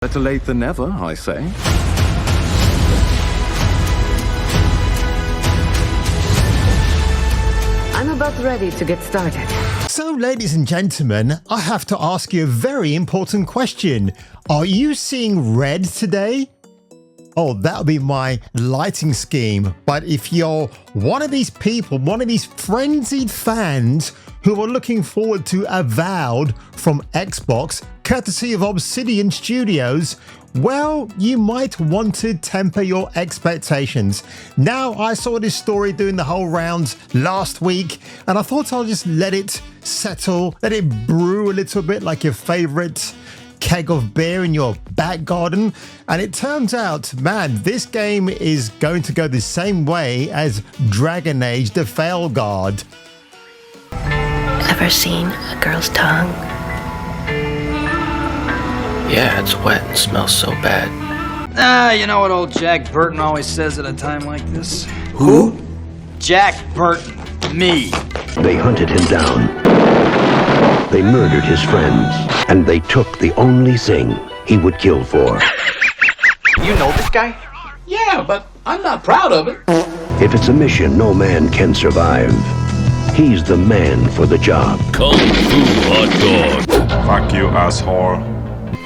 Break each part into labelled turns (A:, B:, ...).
A: Better late than never, I say.
B: I'm about ready to get started.
C: So, ladies and gentlemen, I have to ask you a very important question. Are you seeing red today? Oh, that'll be my lighting scheme. But if you're one of these people, one of these frenzied fans who are looking forward to Avowed from Xbox, courtesy of Obsidian Studios, well, you might want to temper your expectations. Now, I saw this story doing the whole rounds last week, and I thought I'll just let it settle, let it brew a little bit like your favorite keg of beer in your back garden. And it turns out, man, this game is going to go the same way as Dragon Age the Failguard.
D: Ever seen a girl's tongue?
E: Yeah, it's wet and smells so bad.
F: You know what old Jack Burton always says at a time like this?
E: Who?
F: Jack Burton. Me.
G: They hunted him down. They murdered his friends. And they took the only thing he would kill for.
E: You know this guy? Yeah, but I'm not proud of it.
G: If it's a mission no man can survive, he's the man for the job.
H: Kung Fu Hot Dog.
I: Fuck you, asshole.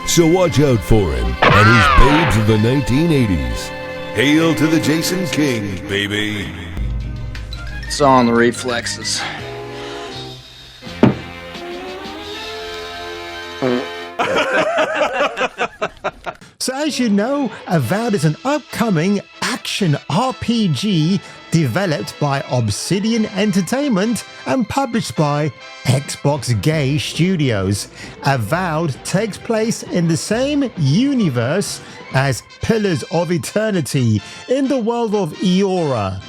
H: So watch out for him and his babes of the 1980s. Hail to the Jason King, baby.
F: It's all in the reflexes.
C: So as you know, Avowed is an upcoming action RPG developed by Obsidian Entertainment and published by Xbox Gay Studios. Avowed takes place in the same universe as Pillars of Eternity in the world of Eora.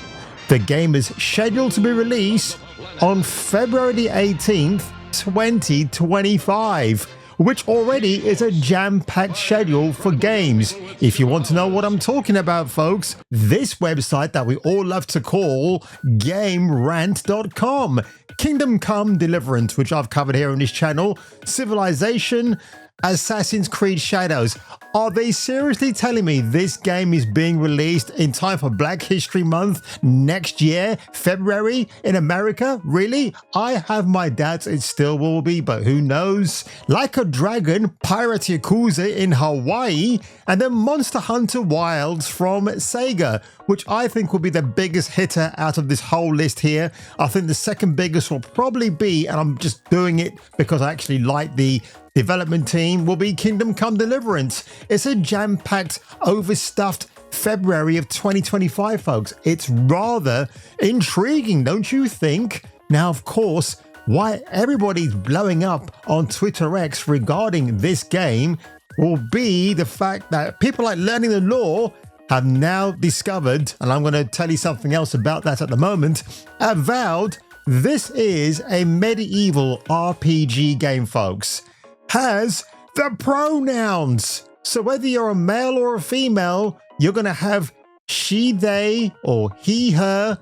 C: The game is scheduled to be released on February the 18th, 2025. Which already is a jam-packed schedule for games. If you want to know what I'm talking about, folks, this website that we all love to call GameRant.com, Kingdom Come Deliverance, which I've covered here on this channel, Civilization, Assassin's Creed Shadows. Are they seriously telling me this game is being released in time for Black History Month next year, February, in America? Really? I have my doubts it still will be, but who knows? Like a Dragon, Pirate Yakuza in Hawaii, and then Monster Hunter Wilds from Sega, which I think will be the biggest hitter out of this whole list here. I think the second biggest will probably be, and I'm just doing it because I actually like the development team, will be Kingdom Come Deliverance. It's a jam-packed, overstuffed February of 2025, folks. It's rather intriguing, don't you think? Now, of course, why everybody's blowing up on Twitter X regarding this game will be the fact that people like Learning the Law have now discovered, and I'm going to tell you something else about that at the moment, Avowed, this is a medieval RPG game, folks. Has the pronouns. So whether you're a male or a female, you're going to have she, they, or he, her.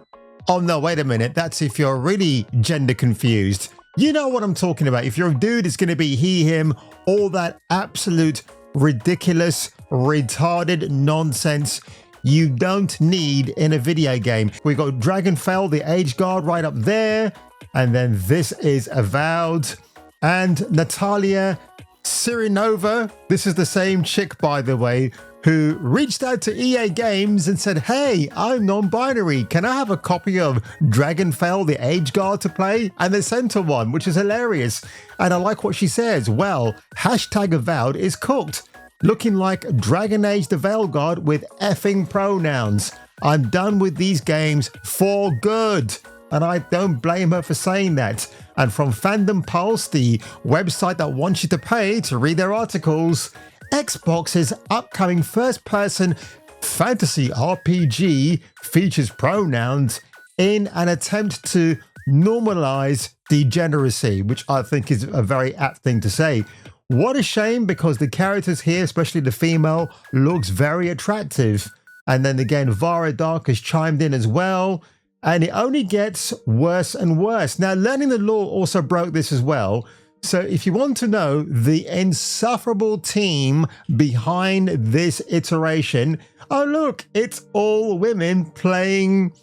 C: Oh no, wait a minute. That's if you're really gender confused. You know what I'm talking about. If you're a dude, it's going to be he, him, all that absolute ridiculous, retarded nonsense you don't need in a video game. We got Dragonfell, the Age Guard right up there. And then this is Avowed. And Natalia Sirinova, this is the same chick, by the way, who reached out to EA Games and said, hey, I'm non-binary. Can I have a copy of Dragonfell, the Age Guard to play? And they sent her one, which is hilarious. And I like what she says. Well, hashtag Avowed is cooked. Looking like Dragon Age the Veilguard with effing pronouns. I'm done with these games for good. And I don't blame her for saying that. And from Fandom Pulse, the website that wants you to pay to read their articles, Xbox's upcoming first-person fantasy RPG features pronouns in an attempt to normalize degeneracy, which I think is a very apt thing to say. What a shame, because the characters here, especially the female, looks very attractive. And then again, Vara Dark has chimed in as well. And it only gets worse and worse. Now, Learning the Law also broke this as well. So if you want to know the insufferable team behind this iteration, oh look, it's all women playing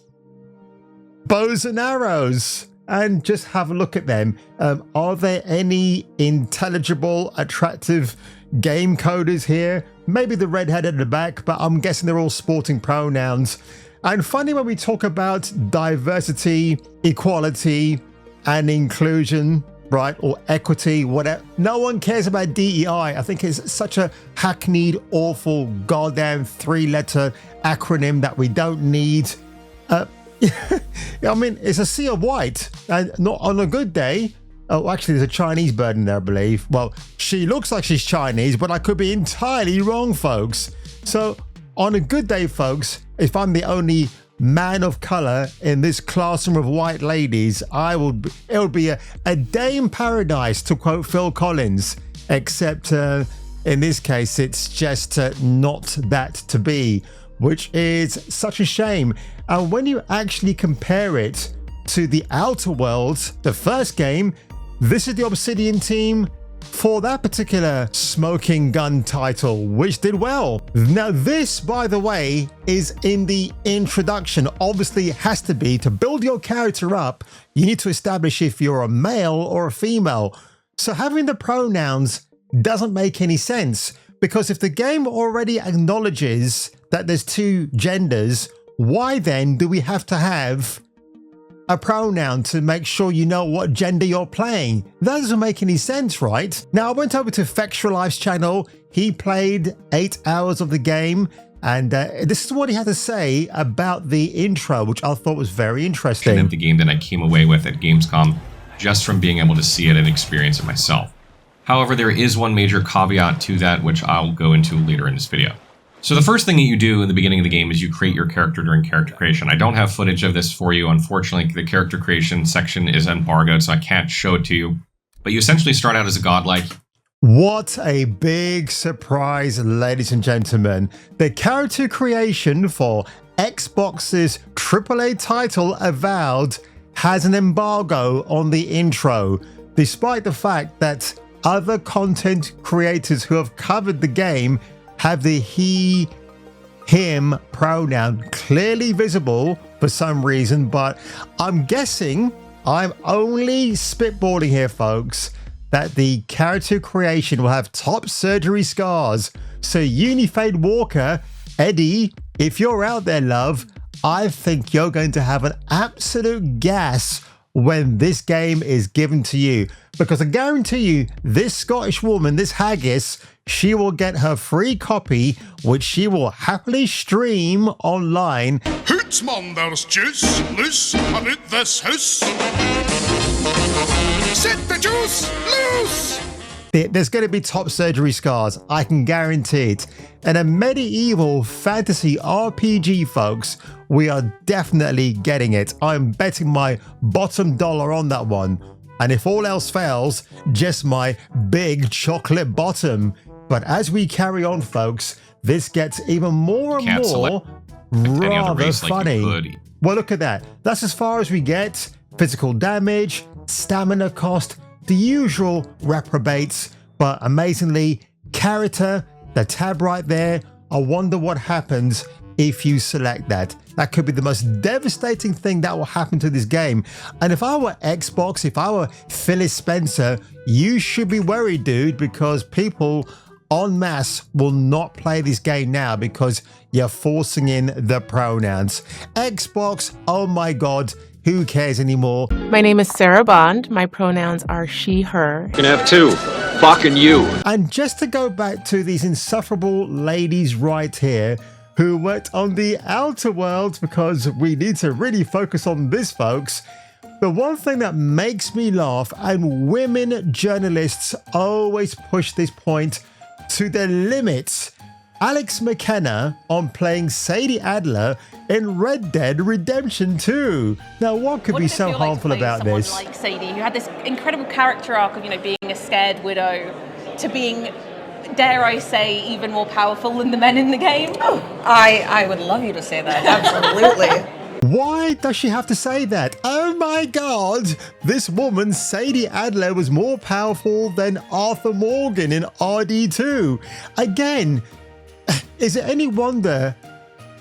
C: bows and arrows. And just have a look at them. Are there any intelligible, attractive game coders here? Maybe the redhead at the back, but I'm guessing they're all sporting pronouns. And funny when we talk about diversity, equality, and inclusion, right? Or equity, whatever. No one cares about DEI. I think it's such a hackneyed, awful, goddamn 3-letter acronym that we don't need. I mean, it's a sea of white, and not on a good day. Oh, actually, there's a Chinese bird in there, I believe. Well, she looks like she's Chinese, but I could be entirely wrong, folks. So, on a good day, folks, if I'm the only man of color in this classroom of white ladies, it would be a day in paradise, to quote Phil Collins. Except in this case, it's just not that to be, which is such a shame. And when you actually compare it to the Outer Worlds, the first game, this is the Obsidian team for that particular smoking gun title, which did well. Now this, by the way, is in the introduction. Obviously it has to be. To build your character up, you need to establish if you're a male or a female. So having the pronouns doesn't make any sense, because if the game already acknowledges that there's two genders, why then do we have to have a pronoun to make sure you know what gender you're playing? That doesn't make any sense, right? Now, I went over to Fextralife's channel. He played 8 hours of the game, and this is what he had to say about the intro, which I thought was very interesting.
I: The game that I came away with at Gamescom just from being able to see it and experience it myself. However, there is one major caveat to that, which I'll go into later in this video. So the first thing that you do in the beginning of the game is you create your character during character creation. I don't have footage of this for you. Unfortunately, the character creation section is embargoed, so I can't show it to you. But you essentially start out as a godlike.
C: What a big surprise, ladies and gentlemen. The character creation for Xbox's AAA title, Avowed, has an embargo on the intro, despite the fact that other content creators who have covered the game have the he, him pronoun clearly visible for some reason, but I'm guessing, I'm only spitballing here, folks, that the character creation will have top surgery scars. So Unifade Walker, Eddie, if you're out there, love, I think you're going to have an absolute gas when this game is given to you, because I guarantee you this Scottish woman, this haggis, she will get her free copy, which she will happily stream online.
J: Hoots, man, there's juice loose about this house. Set the juice loose!
C: There's going to be top surgery scars, I can guarantee it. And a medieval fantasy RPG, folks, we are definitely getting it. I'm betting my bottom dollar on that one. And if all else fails, just my big chocolate bottom. But as we carry on, folks, this gets even more and more rather funny. Well, look at that. That's as far as we get. Physical damage, stamina cost, the usual reprobates, but amazingly, character, the tab right there. I wonder what happens if you select that. That could be the most devastating thing that will happen to this game. And if I were Xbox, if I were Phyllis Spencer, you should be worried, dude, because people en masse will not play this game now because you're forcing in the pronouns. Xbox, oh my God, who cares anymore?
K: My name is Sarah Bond. My pronouns are she, her.
E: You can have two. Fucking you.
C: And just to go back to these insufferable ladies right here who worked on the Outer Worlds, because we need to really focus on this, folks. The one thing that makes me laugh, and women journalists always push this point to the limits. Alex McKenna on playing Sadie Adler in Red Dead Redemption 2. Now, what could be so harmful about this?
L: Like Sadie, who had this incredible character arc of, being a scared widow to being, dare I say, even more powerful than the men in the game.
M: Oh, I would love you to say that. Absolutely.
C: Why does she have to say that? Oh my god! This woman, Sadie Adler, was more powerful than Arthur Morgan in RD2. Again, is it any wonder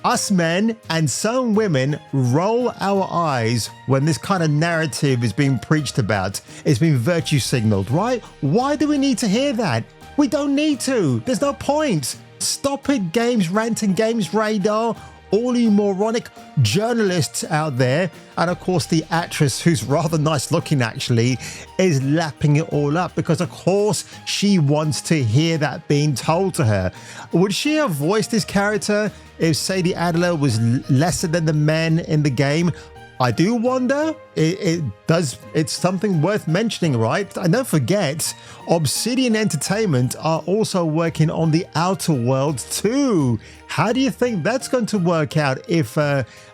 C: us men and some women roll our eyes when this kind of narrative is being preached about? It's been virtue signaled, right? Why do we need to hear that? We don't need to. There's no point. Stop it, Games Rant and Games Radar. All you moronic journalists out there, and of course the actress, who's rather nice looking actually, is lapping it all up because of course she wants to hear that being told to her. Would she have voiced this character if Sadie Adler was lesser than the men in the game? I do wonder. It's something worth mentioning, right? And don't forget, Obsidian Entertainment are also working on the Outer Worlds too. How do you think that's going to work out if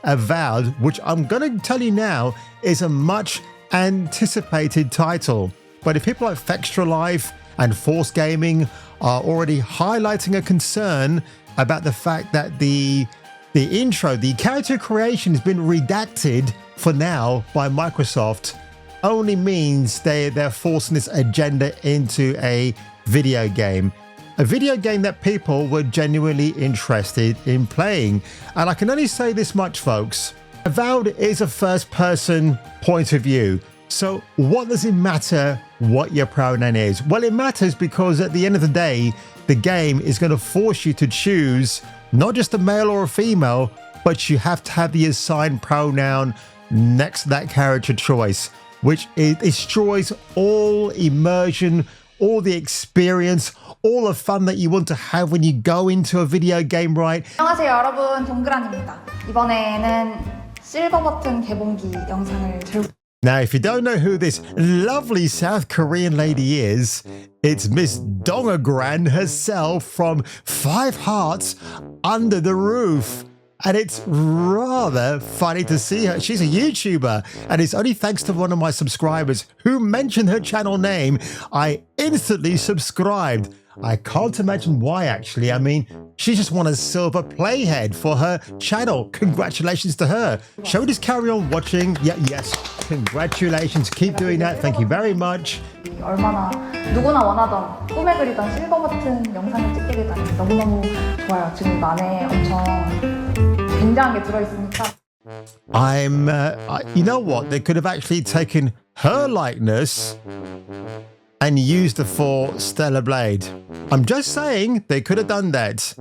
C: Avowed, which I'm going to tell you now, is a much anticipated title? But if people like Fextra Life and Force Gaming are already highlighting a concern about the fact that the intro, the character creation has been redacted for now by Microsoft, only means they're forcing this agenda into a video game. A video game that people were genuinely interested in playing. And I can only say this much, folks. Avowed is a first-person point of view. So what does it matter what your pronoun is? Well, it matters because at the end of the day, the game is going to force you to choose not just a male or a female, but you have to have the assigned pronoun next to that character choice, which destroys all immersion, all the experience, all the fun that you want to have when you go into a video game, right?
M: 안녕하세요 여러분, 동그란입니다. 이번에는 실버 버튼 개봉기 영상을 들고
C: Now, if you don't know who this lovely South Korean lady is, it's Miss Dongagran herself from 5 Hearts Under the Roof. And it's rather funny to see her. She's a YouTuber, and it's only thanks to one of my subscribers who mentioned her channel name, I instantly subscribed. I can't imagine why, actually. I mean, she just won a silver playhead for her channel. Congratulations to her. Shall we just carry on watching? Yeah, yes. Congratulations. Keep doing that. Thank you very much.
M: 얼마나 누구나 원하던 꿈에 그리던 실버 버튼 영상을 찍게 되다니 너무너무 좋아요. 지금 안에 엄청 굉장한 게 들어있으니까.
C: You know what? They could have actually taken her likeness and used it for Stellar Blade. I'm just saying they could have done that,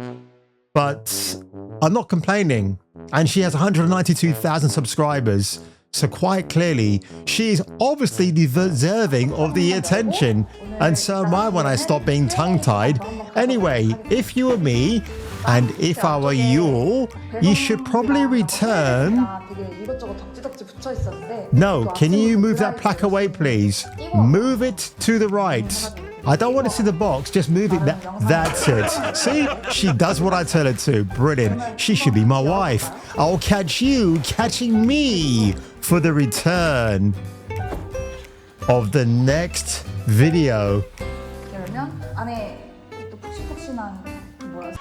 C: but I'm not complaining. And she has 192,000 subscribers. So quite clearly, she's obviously deserving of the attention. And so am I when I stop being tongue-tied. Anyway, if you were me, and if I were you should probably return. No, can you move that plaque away, please? Move it to the right. I don't want to see the box, just move it. That's it. See, she does what I tell her to. Brilliant. She should be my wife. I'll catch you catching me for the return of the next video.
M: 그러면 안에 또 푹신푹신한 뭐야?